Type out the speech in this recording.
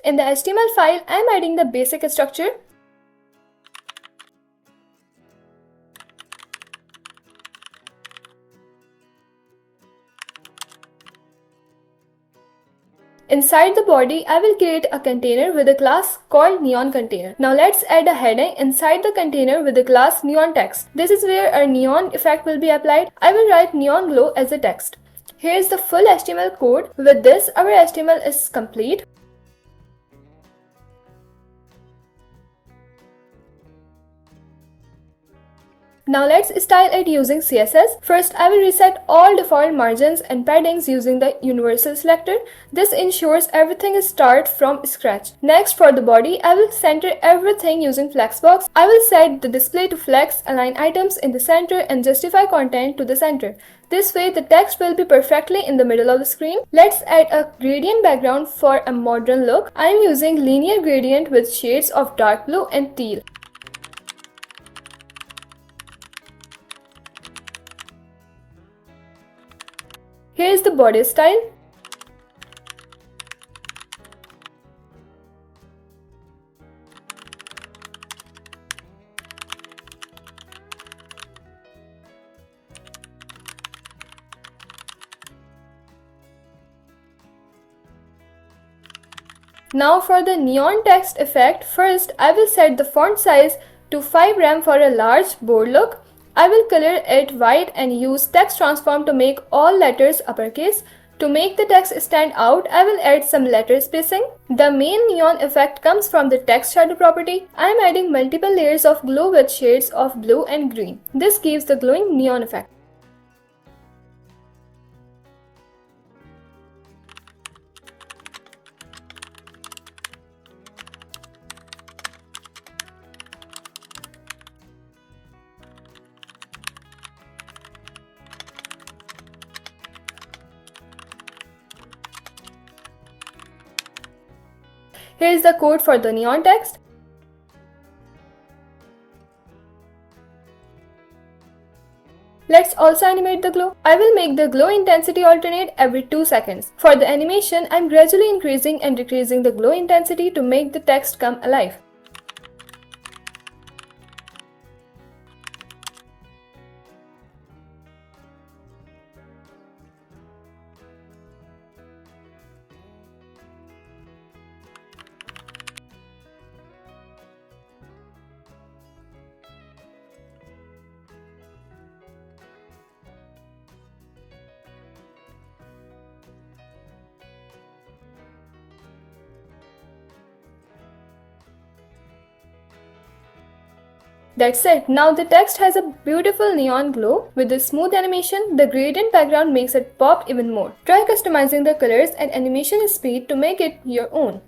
In the HTML file, I am adding the basic structure. Inside the body, I will create a container with a class called neon container. Now let's add a heading inside the container with the class neon text. This is where our neon effect will be applied. I will write neon glow as a text. Here is the full HTML code. With this, our HTML is complete. Now let's style it using CSS. First, I will reset all default margins and paddings using the universal selector. This ensures everything starts from scratch. Next, for the body, I will center everything using Flexbox. I will set the display to flex, align items in the center, and justify content to the center. This way, the text will be perfectly in the middle of the screen. Let's add a gradient background for a modern look. I am using linear gradient with shades of dark blue and teal. Here is the body style. Now for the neon text effect, first I will set the font size to 5 rem for a large, bold look. I will color it white and use text transform to make all letters uppercase. To make the text stand out, I will add some letter spacing. The main neon effect comes from the text shadow property. I am adding multiple layers of glow with shades of blue and green. This gives the glowing neon effect. Here is the code for the neon text. Let's also animate the glow. I will make the glow intensity alternate every 2 seconds. For the animation, I am gradually increasing and decreasing the glow intensity to make the text come alive. That's it. Now the text has a beautiful neon glow. With the smooth animation, the gradient background makes it pop even more. Try customizing the colors and animation speed to make it your own.